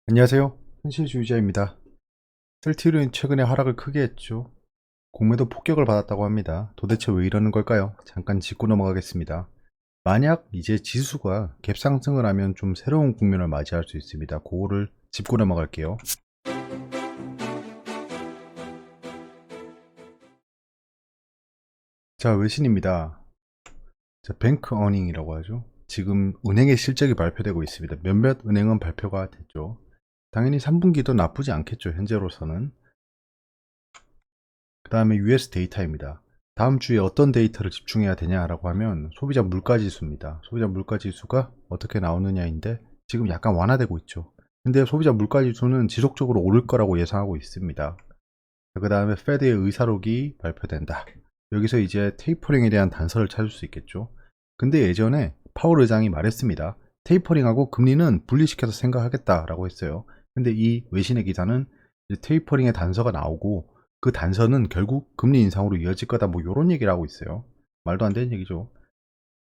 안녕하세요. 현실주의자입니다. 셀티리온이 최근에 하락을 크게 했죠. 공매도 폭격을 받았다고 합니다. 도대체 왜 이러는 걸까요? 잠깐 짚고 넘어가겠습니다. 만약 이제 지수가 갭 상승을 하면 좀 새로운 국면을 맞이할 수 있습니다. 그거를 짚고 넘어갈게요. 자, 외신입니다. 자, 뱅크 어닝이라고 하죠. 지금 은행의 실적이 발표되고 있습니다. 몇몇 은행은 발표가 됐죠. 당연히 3분기도 나쁘지 않겠죠. 현재로서는. 그 다음에 US 데이터입니다. 다음 주에 어떤 데이터를 집중해야 되냐라고 하면 소비자 물가지수입니다. 소비자 물가지수가 어떻게 나오느냐인데 지금 약간 완화되고 있죠. 근데 소비자 물가지수는 지속적으로 오를 거라고 예상하고 있습니다. 그 다음에 페드의 의사록이 발표된다. 여기서 이제 테이퍼링에 대한 단서를 찾을 수 있겠죠. 근데 예전에 파월 의장이 말했습니다. 테이퍼링하고 금리는 분리시켜서 생각하겠다라고 했어요. 근데 이 외신의 기사는 테이퍼링의 단서가 나오고 그 단서는 결국 금리 인상으로 이어질 거다 뭐 이런 얘기를 하고 있어요. 말도 안 되는 얘기죠.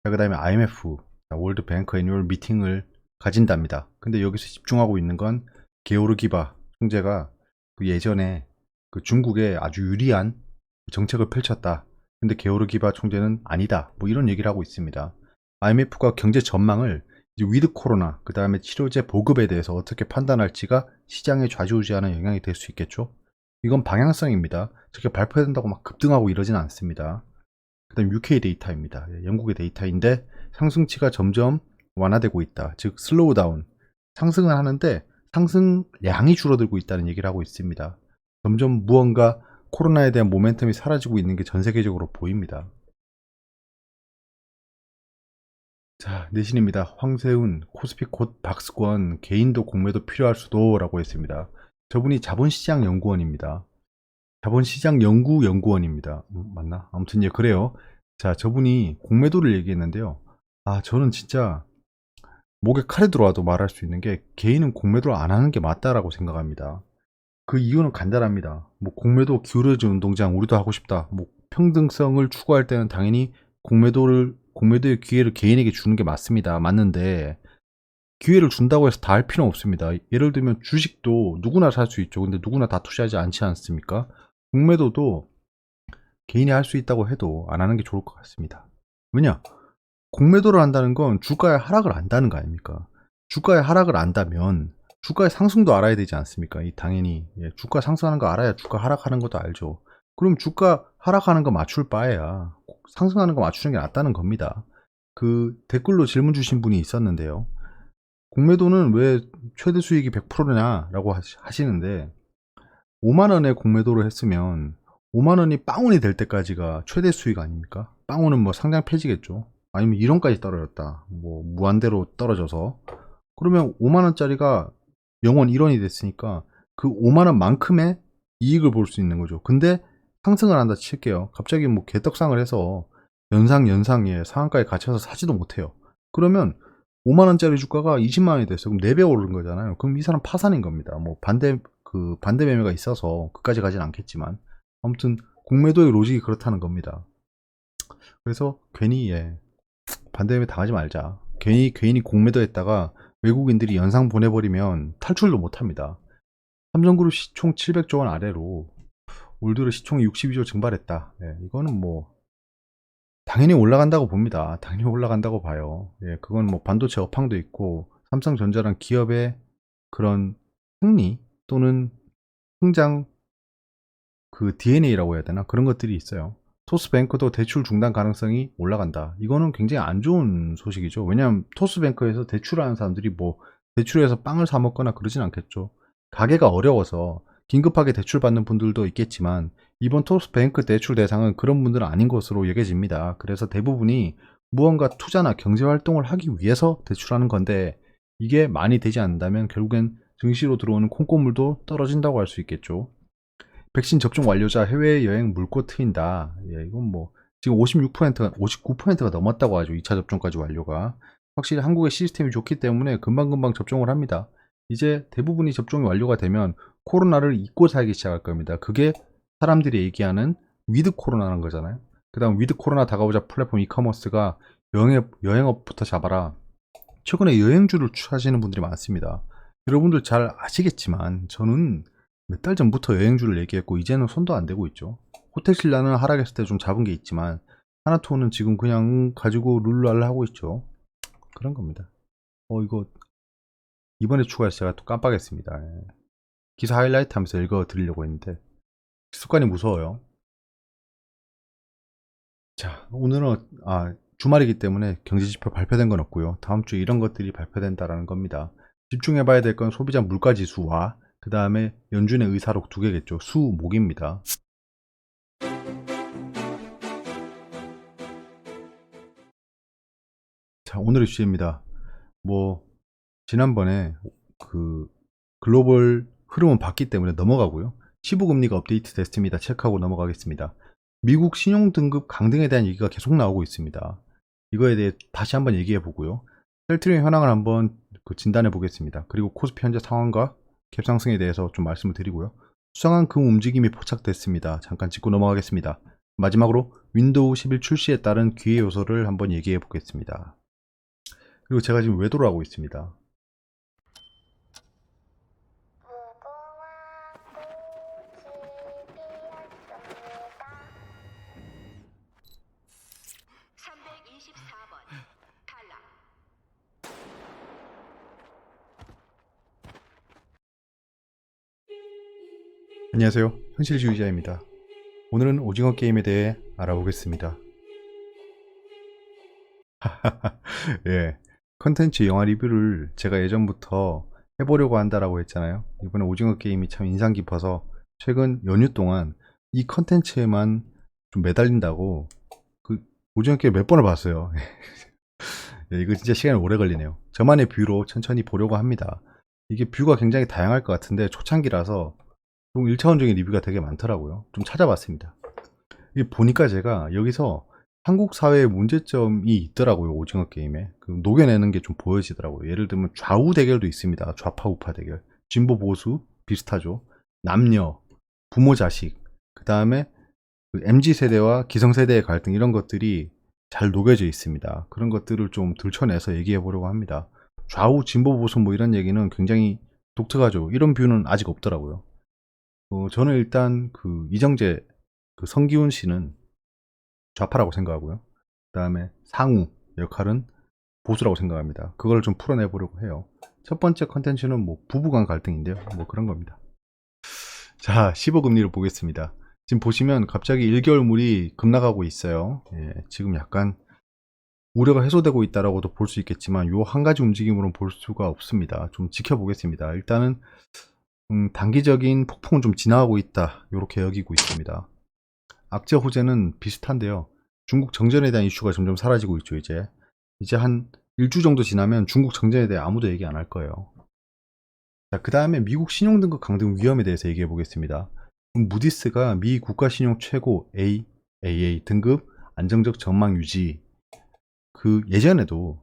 자, 그 다음에 IMF 월드 뱅크 애뉴얼 미팅을 가진답니다. 근데 여기서 집중하고 있는 건 게오르기바 총재가 그 예전에 그 중국에 아주 유리한 정책을 펼쳤다. 근데 게오르기바 총재는 아니다. 뭐 이런 얘기를 하고 있습니다. IMF가 경제 전망을 이제 위드 코로나 그 다음에 치료제 보급에 대해서 어떻게 판단할지가 시장에 좌지우지하는 영향이 될 수 있겠죠. 이건 방향성입니다. 저게 발표된다고 막 급등하고 이러진 않습니다. 그 다음 UK 데이터입니다. 영국의 데이터인데 상승치가 점점 완화되고 있다. 즉 슬로우 다운. 상승은 하는데 상승량이 줄어들고 있다는 얘기를 하고 있습니다. 점점 무언가 코로나에 대한 모멘텀이 사라지고 있는 게 전 세계적으로 보입니다. 자, 내신입니다. 황세훈, 코스피 곧 박스권, 개인도 공매도 필요할 수도 라고 했습니다. 저분이 자본시장 연구원입니다. 자본시장 연구원입니다. 맞나? 아무튼 예, 그래요. 자, 저분이 공매도를 얘기했는데요. 아, 저는 진짜 목에 칼이 들어와도 말할 수 있는 게 개인은 공매도를 안 하는 게 맞다라고 생각합니다. 그 이유는 간단합니다. 뭐 공매도 기울어진 운동장 우리도 하고 싶다. 뭐 평등성을 추구할 때는 당연히 공매도의 기회를 개인에게 주는 게 맞습니다. 맞는데 기회를 준다고 해서 다 할 필요는 없습니다. 예를 들면 주식도 누구나 살 수 있죠. 근데 누구나 다 투자하지 않지 않습니까? 공매도도 개인이 할 수 있다고 해도 안 하는 게 좋을 것 같습니다. 왜냐? 공매도를 한다는 건 주가의 하락을 안다는 거 아닙니까? 주가의 하락을 안다면 주가의 상승도 알아야 되지 않습니까? 이 당연히 주가 상승하는 거 알아야 주가 하락하는 것도 알죠. 그럼 주가 하락하는 거 맞출 바에야 상승하는 거 맞추는 게 낫다는 겁니다. 그 댓글로 질문 주신 분이 있었는데요. 공매도는 왜 최대 수익이 100%냐라고 하시는데 5만 원에 공매도를 했으면 5만 원이 빵원이 될 때까지가 최대 수익 아닙니까? 빵원은 뭐 상장 폐지겠죠. 아니면 1원까지 떨어졌다. 뭐 무한대로 떨어져서 그러면 5만 원짜리가 0원 1원이 됐으니까 그 5만 원만큼의 이익을 볼 수 있는 거죠. 근데 상승을 한다 칠게요. 갑자기 뭐 개떡상을 해서 연상에 상한가에 갇혀서 사지도 못해요. 그러면 5만 원짜리 주가가 20만 원이 됐어요. 그럼 4배 오른 거잖아요. 그럼 이 사람 파산인 겁니다. 뭐 반대 매매가 있어서 그까지 가진 않겠지만 아무튼 공매도의 로직이 그렇다는 겁니다. 그래서 괜히 반대 매매 당하지 말자. 괜히 공매도했다가 외국인들이 연상 보내버리면 탈출도 못합니다. 삼성그룹 시총 700조 원 아래로 올 들어 시총이 62조 증발했다. 이거는 뭐 당연히 올라간다고 봅니다. 당연히 올라간다고 봐요. 그건 뭐 반도체 업황도 있고 삼성전자란 기업의 그런 승리 또는 성장 그 DNA라고 해야 되나? 그런 것들이 있어요. 토스뱅크도 대출 중단 가능성이 올라간다. 이거는 굉장히 안 좋은 소식이죠. 왜냐하면 토스뱅크에서 대출하는 사람들이 뭐 대출해서 빵을 사 먹거나 그러진 않겠죠. 가게가 어려워서 긴급하게 대출 받는 분들도 있겠지만 이번 토스뱅크 대출 대상은 그런 분들은 아닌 것으로 여겨집니다. 그래서 대부분이 무언가 투자나 경제 활동을 하기 위해서 대출하는 건데 이게 많이 되지 않는다면 결국엔 증시로 들어오는 콩고물도 떨어진다고 할 수 있겠죠. 백신 접종 완료자 해외여행 물고 트인다. 이건 뭐 지금 56%가 59%가 넘었다고 하죠. 2차 접종까지 완료가. 확실히 한국의 시스템이 좋기 때문에 금방금방 접종을 합니다. 이제 대부분이 접종이 완료가 되면 코로나를 잊고 살기 시작할 겁니다. 그게 사람들이 얘기하는 위드 코로나라는 거잖아요. 그 다음 위드 코로나 다가오자 플랫폼 이커머스가 여행업부터 잡아라. 최근에 여행주를 하시는 분들이 많습니다. 여러분들 잘 아시겠지만 저는 몇 달 전부터 여행주를 얘기했고 이제는 손도 안 대고 있죠. 호텔신라는 하락했을 때 좀 잡은 게 있지만 하나투어는 지금 그냥 가지고 룰루랄라 하고 있죠. 그런 겁니다. 이거 이번에 추가해서 제가 또 깜빡했습니다. 예. 기사 하이라이트 하면서 읽어 드리려고 했는데 습관이 무서워요. 자, 오늘은 주말이기 때문에 경제지표 발표된 건 없고요. 다음 주에 이런 것들이 발표된다라는 겁니다. 집중해 봐야 될 건 소비자 물가지수와 그 다음에 연준의 의사록 두 개겠죠. 수, 목입니다. 자, 오늘의 주제입니다. 지난번에 그 글로벌 흐름은 봤기 때문에 넘어가고요. 15금리가 업데이트 됐습니다. 체크하고 넘어가겠습니다. 미국 신용등급 강등에 대한 얘기가 계속 나오고 있습니다. 이거에 대해 다시 한번 얘기해 보고요. 셀트리온 현황을 한번 진단해 보겠습니다. 그리고 코스피 현재 상황과 갭상승에 대해서 좀 말씀을 드리고요. 수상한 금 움직임이 포착됐습니다. 잠깐 짚고 넘어가겠습니다. 마지막으로 윈도우 11 출시에 따른 기회 요소를 한번 얘기해 보겠습니다. 그리고 제가 지금 외도를 하고 있습니다. 324번 탈락. 안녕하세요. 현실주의자입니다. 오늘은 오징어 게임에 대해 알아보겠습니다. 예, 컨텐츠 영화 리뷰를 제가 예전부터 해보려고 한다라고 했잖아요. 이번에 오징어 게임이 참 인상 깊어서 최근 연휴 동안 이 컨텐츠에만 좀 매달린다고 그 오징어 게임 몇 번을 봤어요. 예, 이거 진짜 시간이 오래 걸리네요. 저만의 뷰로 천천히 보려고 합니다. 이게 뷰가 굉장히 다양할 것 같은데 초창기라서 좀 1차원적인 리뷰가 되게 많더라고요. 좀 찾아봤습니다. 이게 보니까 제가 여기서 한국 사회의 문제점이 있더라고요. 오징어 게임에 녹여내는 게 좀 보여지더라고요. 예를 들면 좌우 대결도 있습니다. 좌파 우파 대결, 진보 보수 비슷하죠. 남녀, 부모 자식, 그 다음에 MZ 세대와 기성 세대의 갈등, 이런 것들이 잘 녹여져 있습니다. 그런 것들을 좀 들춰내서 얘기해 보려고 합니다. 좌우 진보 보수 이런 얘기는 굉장히 독특하죠. 이런 뷰는 아직 없더라고요. 저는 일단 이정재, 성기훈 씨는 좌파라고 생각하고요. 그 다음에 상우 역할은 보수라고 생각합니다. 그걸 좀 풀어내 보려고 해요. 첫 번째 컨텐츠는 부부간 갈등인데요. 그런 겁니다. 자, 15금리를 보겠습니다. 지금 보시면 갑자기 1개월물이 급락하고 있어요. 예, 지금 약간 우려가 해소되고 있다라고도 볼 수 있겠지만 요 한 가지 움직임으로는 볼 수가 없습니다. 좀 지켜보겠습니다. 일단은 단기적인 폭풍은 좀 지나가고 있다, 이렇게 여기고 있습니다. 악재 호재는 비슷한데요. 중국 정전에 대한 이슈가 점점 사라지고 있죠. 이제 한 일주 정도 지나면 중국 정전에 대해 아무도 얘기 안 할 거예요. 자, 그 다음에 미국 신용등급 강등 위험에 대해서 얘기해 보겠습니다. 무디스가 미 국가신용 최고 AA 등급 안정적 전망 유지, 예전에도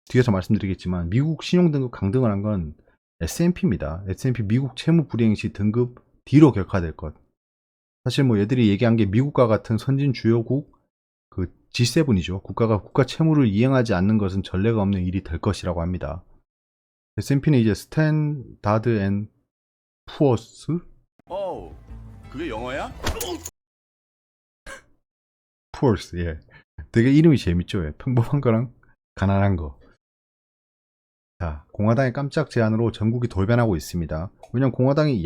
뒤에서 말씀드리겠지만 미국 신용등급 강등을 한 건 S&P입니다. S&P 미국 채무 불이행 시 등급 D로 격하될 것. 사실 얘들이 얘기한 게 미국과 같은 선진 주요국 G7이죠. 국가가 국가 채무를 이행하지 않는 것은 전례가 없는 일이 될 것이라고 합니다. S&P는 이제 스탠다드 앤 푸어스? 그게 영어야? 푸어스, 예. 되게 이름이 재밌죠. 예. 평범한 거랑 가난한 거. 자, 공화당의 깜짝 제안으로 전국이 돌변하고 있습니다. 왜냐면 공화당이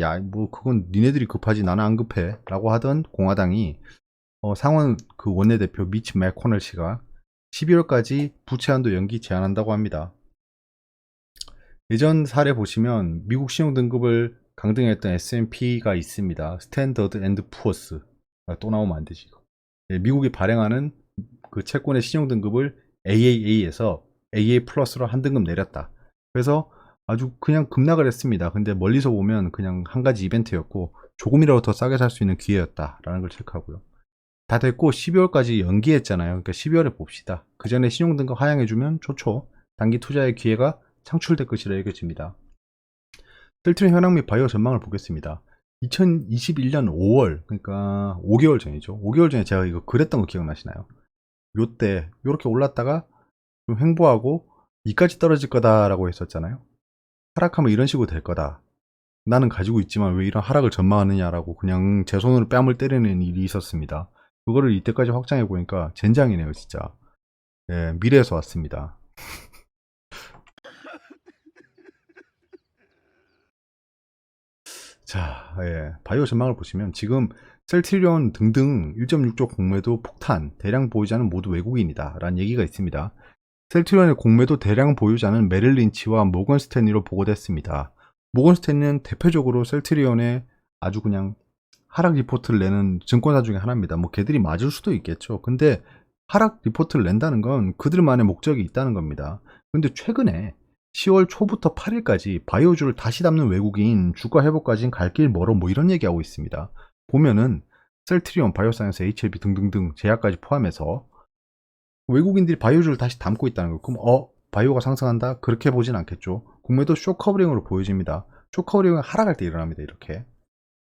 그건 니네들이 급하지 나는 안 급해 라고 하던 공화당이 상원 원내대표 미치 맥코넬 씨가 12월까지 부채 한도 연기 제안한다고 합니다. 예전 사례 보시면 미국 신용등급을 강등했던 S&P가 있습니다. 스탠더드 앤드 푸어스. 또 나오면 안 되지 이거. 예, 미국이 발행하는 채권의 신용등급을 AAA에서 AA 플러스로 한 등급 내렸다. 그래서 아주 그냥 급락을 했습니다. 근데 멀리서 보면 그냥 한 가지 이벤트였고 조금이라도 더 싸게 살 수 있는 기회였다라는 걸 체크하고요. 다 됐고 12월까지 연기했잖아요. 그러니까 12월에 봅시다. 그 전에 신용등급 하향해주면 좋죠. 단기 투자의 기회가 창출될 것이라 여겨집니다. 셀트리온 현황 및 바이오 전망을 보겠습니다. 2021년 5월, 그러니까 5개월 전이죠. 5개월 전에 제가 이거 그랬던 거 기억나시나요? 요때 이렇게 올랐다가 좀 횡보하고 2까지 떨어질 거다라고 했었잖아요. 하락하면 이런 식으로 될 거다. 나는 가지고 있지만 왜 이런 하락을 전망하느냐라고 그냥 제 손으로 뺨을 때리는 일이 있었습니다. 그거를 이때까지 확장해 보니까 젠장이네요, 진짜. 예, 미래에서 왔습니다. 자, 예, 바이오 전망을 보시면 지금 셀트리온 등등 1.6조 공매도 폭탄, 대량 보유자는 모두 외국인이다 라는 얘기가 있습니다. 셀트리온의 공매도 대량 보유자는 메릴 린치와 모건 스탠리로 보고됐습니다. 모건 스탠리는 대표적으로 셀트리온의 아주 그냥 하락 리포트를 내는 증권사 중에 하나입니다. 뭐 걔들이 맞을 수도 있겠죠. 근데 하락 리포트를 낸다는 건 그들만의 목적이 있다는 겁니다. 근데 최근에 10월 초부터 8일까지 바이오주를 다시 담는 외국인 주가 회복까지는 갈 길 멀어 뭐 이런 얘기하고 있습니다. 보면은 셀트리온, 바이오사이언스, HLB 등등등 제약까지 포함해서 외국인들이 바이오주를 다시 담고 있다는 거. 그럼 바이오가 상승한다? 그렇게 보진 않겠죠. 국매도 쇼커버링으로 보여집니다. 쇼커버링은 하락할 때 일어납니다. 이렇게.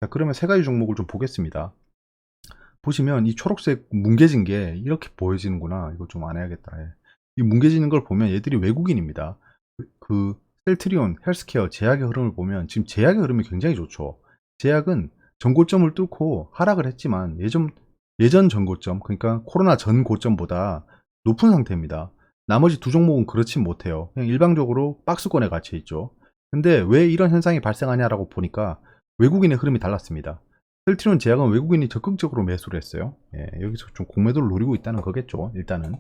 자, 그러면 세 가지 종목을 좀 보겠습니다. 보시면 이 초록색 뭉개진 게 이렇게 보여지는구나. 이거 좀 안 해야겠다. 예. 이 뭉개지는 걸 보면 얘들이 외국인입니다. 그 셀트리온, 헬스케어, 제약의 흐름을 보면 지금 제약의 흐름이 굉장히 좋죠. 제약은 전고점을 뚫고 하락을 했지만 예전 전고점, 그러니까 코로나 전 고점보다 높은 상태입니다. 나머지 두 종목은 그렇진 못해요. 그냥 일방적으로 박스권에 갇혀 있죠. 근데 왜 이런 현상이 발생하냐라고 보니까 외국인의 흐름이 달랐습니다. 셀트리온 제약은 외국인이 적극적으로 매수를 했어요. 예, 여기서 좀 공매도를 노리고 있다는 거겠죠. 일단은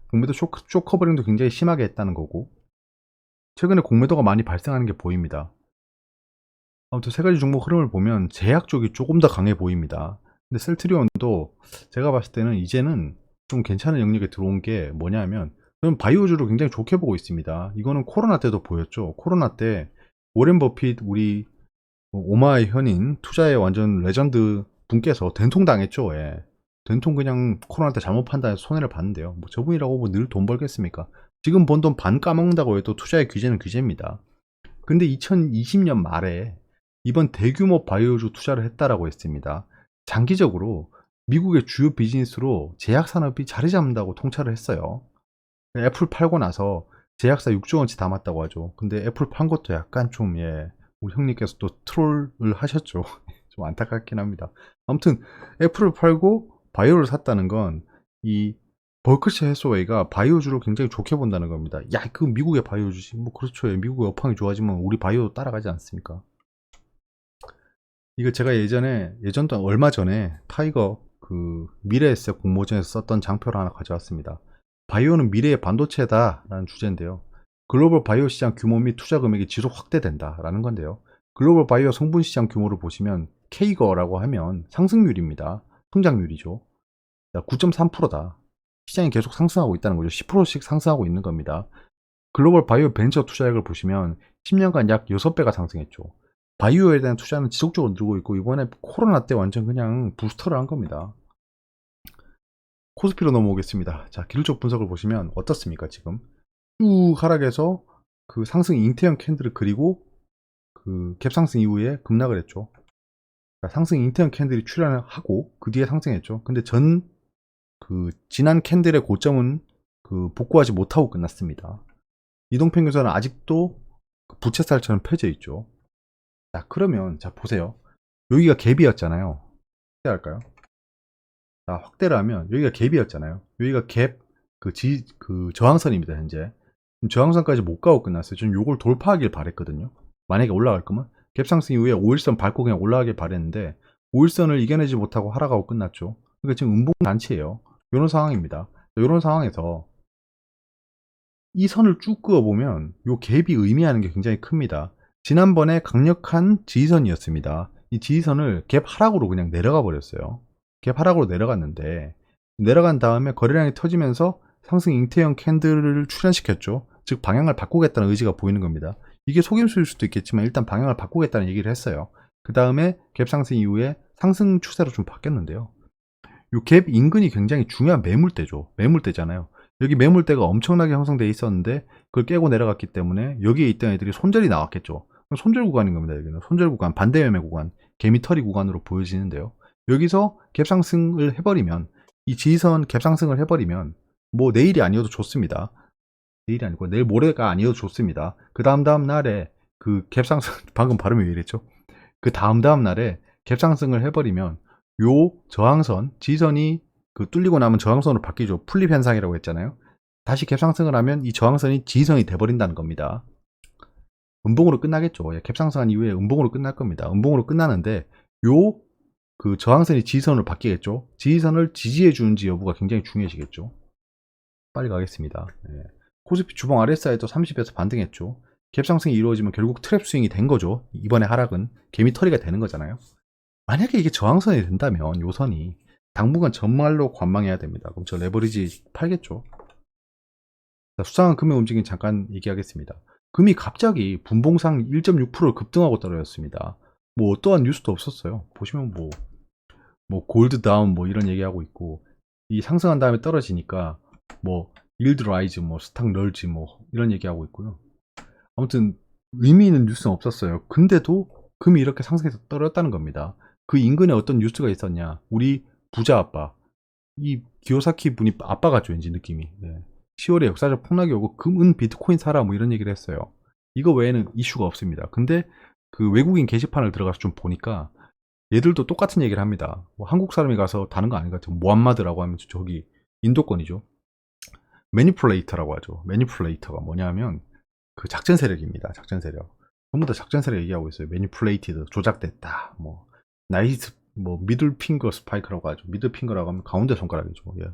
공매도 쇼커버링도 굉장히 심하게 했다는 거고, 최근에 공매도가 많이 발생하는 게 보입니다. 아무튼 세 가지 종목 흐름을 보면 제약 쪽이 조금 더 강해 보입니다. 근데 셀트리온도 제가 봤을 때는 이제는 좀 괜찮은 영역에 들어온 게 뭐냐면, 저는 바이오주를 굉장히 좋게 보고 있습니다. 이거는 코로나 때도 보였죠. 코로나 때 오렌 버핏, 우리 오마의 현인 투자의 완전 레전드 분께서 된통 당했죠. 예. 된통 그냥 코로나 때 잘못 판단해서 손해를 봤는데요. 뭐 저분이라고 뭐 늘 돈 벌겠습니까? 지금 번 돈 반 까먹는다고 해도 투자의 규제는 규제입니다. 근데 2020년 말에 이번 대규모 바이오주 투자를 했다라고 했습니다. 장기적으로 미국의 주요 비즈니스로 제약 산업이 자리 잡는다고 통찰을 했어요. 애플 팔고 나서 제약사 6조 원치 담았다고 하죠. 근데 애플 판 것도 약간 좀, 예, 우리 형님께서 또 트롤을 하셨죠. 좀 안타깝긴 합니다. 아무튼 애플을 팔고 바이오를 샀다는 건 이 버크셔 해서웨이가 바이오주를 굉장히 좋게 본다는 겁니다. 야, 그 미국의 바이오주지. 뭐 그렇죠. 예, 미국의 업황이 좋아지면 우리 바이오도 따라가지 않습니까? 이거 제가 예전도 얼마 전에 타이거 그 미래에셋 공모전에서 썼던 장표를 하나 가져왔습니다. 바이오는 미래의 반도체다라는 주제인데요. 글로벌 바이오 시장 규모 및 투자 금액이 지속 확대된다라는 건데요. 글로벌 바이오 성분 시장 규모를 보시면 케이거라고 하면 상승률입니다. 성장률이죠. 9.3%다. 시장이 계속 상승하고 있다는 거죠. 10%씩 상승하고 있는 겁니다. 글로벌 바이오 벤처 투자액을 보시면 10년간 약 6배가 상승했죠. 바이오에 대한 투자는 지속적으로 늘고 있고, 이번에 코로나 때 완전 그냥 부스터를 한 겁니다. 코스피로 넘어오겠습니다. 자, 기술적 분석을 보시면 어떻습니까? 지금 쭉 하락해서 그 상승 잉태형 캔들을 그리고 그 갭상승 이후에 급락을 했죠. 자, 상승 잉태형 캔들이 출현을 하고 그 뒤에 상승했죠. 근데 지난 캔들의 고점은 그 복구하지 못하고 끝났습니다. 이동평균선은 아직도 부채살처럼 펴져 있죠. 자, 그러면 자 보세요. 여기가 갭이었잖아요. 확대할까요? 자, 확대를 하면 여기가 갭이었잖아요. 여기가 그 저항선입니다. 현재 저항선까지 못 가고 끝났어요. 저는 요걸 돌파하길 바랬거든요. 만약에 올라갈 거면 갭 상승 이후에 5일선 밟고 그냥 올라가길 바랬는데 5일선을 이겨내지 못하고 하락하고 끝났죠. 그러니까 지금 음봉 단치예요. 이런 상황입니다. 이런 상황에서 이 선을 쭉 그어보면 요 갭이 의미하는 게 굉장히 큽니다. 지난번에 강력한 지지선이었습니다. 이 지지선을 갭 하락으로 그냥 내려가 버렸어요. 갭 하락으로 내려갔는데, 내려간 다음에 거래량이 터지면서 상승 잉태형 캔들을 출현시켰죠. 즉 방향을 바꾸겠다는 의지가 보이는 겁니다. 이게 속임수일 수도 있겠지만 일단 방향을 바꾸겠다는 얘기를 했어요. 그 다음에 갭 상승 이후에 상승 추세로 좀 바뀌었는데요. 이 갭 인근이 굉장히 중요한 매물대죠. 매물대잖아요. 여기 매물대가 엄청나게 형성되어 있었는데 그걸 깨고 내려갔기 때문에 여기에 있던 애들이 손절이 나왔겠죠. 손절 구간인 겁니다. 여기는 손절 구간, 반대 매매 구간, 개미털이 구간으로 보여지는데요. 여기서 갭 상승을 해버리면, 이 지지선 갭 상승을 해버리면 뭐 내일이 아니어도 좋습니다. 내일이 아니고 내일 모레가 아니어도 좋습니다. 그 다음 날에 그 갭상승 방금 발음이 왜 이랬죠? 그 다음 날에 갭상승을 해버리면 요 저항선 지지선이 그 뚫리고 나면 저항선으로 바뀌죠. 풀립 현상이라고 했잖아요. 다시 갭상승을 하면 이 저항선이 지지선이 돼버린다는 겁니다. 음봉으로 끝나겠죠. 예, 갭상승한 이후에 음봉으로 끝날 겁니다. 음봉으로 끝나는데 요 그 저항선이 지지선으로 바뀌겠죠. 지지선을 지지해 주는지 여부가 굉장히 중요해지겠죠. 빨리 가겠습니다. 예. 코스피 주봉 RSI도 30에서 반등했죠. 갭상승이 이루어지면 결국 트랩 스윙이 된 거죠. 이번에 하락은 개미털이가 되는 거잖아요. 만약에 이게 저항선이 된다면 요선이 당분간 정말로 관망해야 됩니다. 그럼 저 레버리지 팔겠죠. 자, 수상한 금의 움직임 잠깐 얘기하겠습니다. 금이 갑자기 분봉상 1.6% 급등하고 떨어졌습니다. 뭐 어떠한 뉴스도 없었어요. 보시면 뭐 골드 다운 뭐 이런 얘기하고 있고, 이 상승한 다음에 떨어지니까 뭐 일드 라이즈 뭐 스탁 널지 뭐 이런 얘기하고 있고요. 아무튼 의미 있는 뉴스는 없었어요. 근데도 금이 이렇게 상승해서 떨어졌다는 겁니다. 그 인근에 어떤 뉴스가 있었냐? 우리 부자 아빠, 이 기요사키 분이 아빠 같죠, 왠지 느낌이. 네. 10월에 역사적 폭락이 오고 금은 비트코인 사라 뭐 이런 얘기를 했어요. 이거 외에는 이슈가 없습니다. 근데 그 외국인 게시판을 들어가서 좀 보니까 얘들도 똑같은 얘기를 합니다. 뭐 한국 사람이 가서 다른 거 아닌 것 같아요. 모함마드라고 하면 저기 인도권이죠. 매니플레이터라고 하죠. 매니플레이터가 뭐냐면 그 작전 세력입니다. 작전 세력. 전부 다 작전 세력 얘기하고 있어요. 매니플레이티드, 조작됐다. 뭐 나이스, 뭐 미들 핑거 스파이크라고 하죠. 미들 핑거라고 하면 가운데 손가락이죠. 예.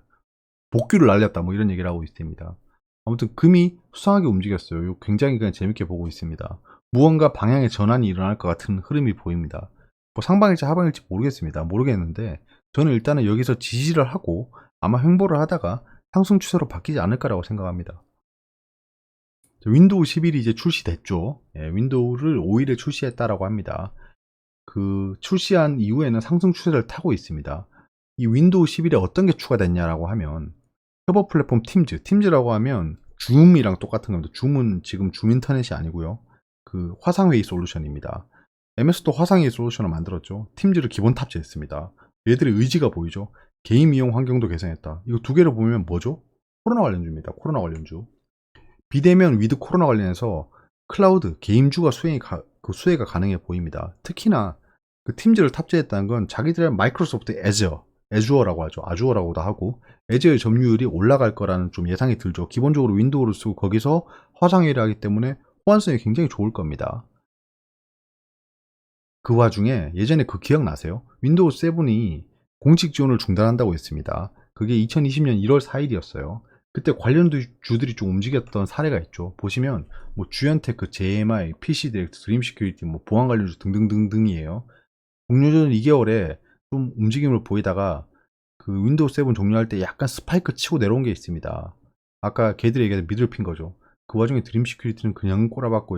복귀를 날렸다. 뭐 이런 얘기를 하고 있습니다. 아무튼 금이 수상하게 움직였어요. 이거 굉장히 그냥 재밌게 보고 있습니다. 무언가 방향의 전환이 일어날 것 같은 흐름이 보입니다. 뭐 상방일지 하방일지 모르겠는데 저는 일단은 여기서 지지를 하고 아마 횡보를 하다가 상승 추세로 바뀌지 않을까라고 생각합니다. 윈도우 11이 이제 출시됐죠. 예, 윈도우를 5일에 출시했다라고 합니다. 그 출시한 이후에는 상승 추세를 타고 있습니다. 이 윈도우 11에 어떤 게 추가됐냐라고 하면 협업 플랫폼 팀즈라고 하면 줌이랑 똑같은 겁니다. 줌은 지금 줌 인터넷이 아니고요. 그 화상회의 솔루션입니다. MS도 화상회의 솔루션을 만들었죠. 팀즈를 기본 탑재했습니다. 얘들의 의지가 보이죠. 게임 이용 환경도 개선했다. 이거 두 개를 보면 뭐죠? 코로나 관련주입니다. 코로나 관련주. 비대면 위드 코로나 관련해서 클라우드 게임주가 수혜가 가능해 보입니다. 특히나 그 팀즈를 탑재했다는 건 자기들의 마이크로소프트 애주어라고 하죠. 아주어라고도 하고 애주어의 점유율이 올라갈 거라는 좀 예상이 들죠. 기본적으로 윈도우를 쓰고 거기서 화상회의를 하기 때문에 호환성이 굉장히 좋을 겁니다. 그 와중에 예전에 그 기억나세요? 윈도우 7이 공식 지원을 중단한다고 했습니다. 그게 2020년 1월 4일이었어요. 그때 관련 주들이 좀 움직였던 사례가 있죠. 보시면 뭐 주연테크, JMI, PC 디렉트, 드림 시큐리티, 뭐 보안 관련주 등등등등이에요. 종료 전 2개월에 좀 움직임을 보이다가 그 윈도우 7 종료할 때 약간 스파이크 치고 내려온 게 있습니다. 아까 걔들이 얘기했던 미들핀거죠. 그 와중에 드림 시큐리티는 그냥 꼬라박고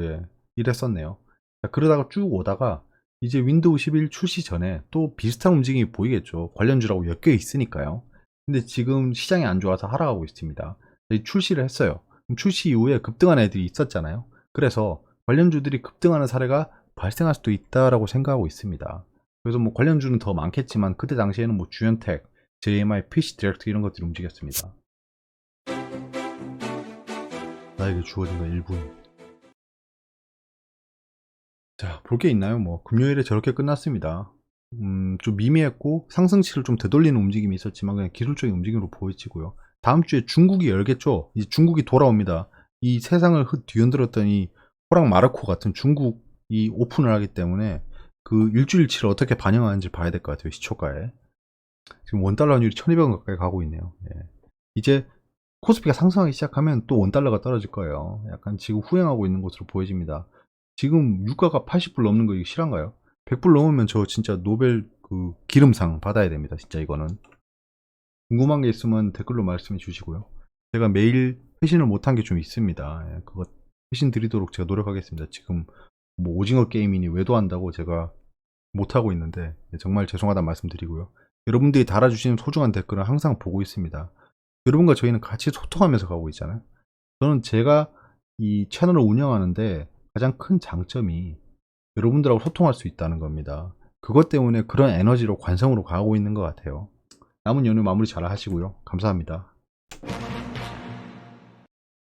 이랬었네요. 자, 그러다가 쭉 오다가 이제 윈도우 11 출시 전에 또 비슷한 움직임이 보이겠죠. 관련주라고 엮여 있으니까요. 근데 지금 시장이 안 좋아서 하락하고 있습니다. 출시를 했어요. 출시 이후에 급등한 애들이 있었잖아요. 그래서 관련주들이 급등하는 사례가 발생할 수도 있다라고 생각하고 있습니다. 그래서 뭐 관련주는 더 많겠지만 그때 당시에는 뭐 주연텍, JMI, PC 디렉트 이런 것들이 움직였습니다. 나에게 주어진 건 1분. 자, 볼 게 있나요? 뭐 금요일에 저렇게 끝났습니다. 좀 미미했고 상승치를 좀 되돌리는 움직임이 있었지만 그냥 기술적인 움직임으로 보여지고요. 다음 주에 중국이 열겠죠. 이제 중국이 돌아옵니다. 이 세상을 뒤흔들었던 이 호랑 마르코 같은 중국이 오픈을 하기 때문에 그 일주일치를 어떻게 반영하는지 봐야 될 것 같아요. 시초가에 지금 원달러 환율이 1200원 가까이 가고 있네요. 예. 이제 코스피가 상승하기 시작하면 또 원달러가 떨어질 거예요. 약간 지금 후행하고 있는 것으로 보여집니다. 지금 유가가 80불 넘는 거 이거 실한가요? 100불 넘으면 저 진짜 노벨 그 기름상 받아야 됩니다. 진짜 이거는. 궁금한 게 있으면 댓글로 말씀해 주시고요. 제가 매일 회신을 못한 게 좀 있습니다. 예, 그거 회신 드리도록 제가 노력하겠습니다. 지금 뭐 오징어 게임이니 외도한다고 제가 못하고 있는데 정말 죄송하다는 말씀 드리고요. 여러분들이 달아주시는 소중한 댓글은 항상 보고 있습니다. 여러분과 저희는 같이 소통하면서 가고 있잖아요. 저는 제가 이 채널을 운영하는데 가장 큰 장점이 여러분들하고 소통할 수 있다는 겁니다. 그것 때문에 그런 에너지로 관성으로 가고 있는 것 같아요. 남은 연휴 마무리 잘 하시고요. 감사합니다.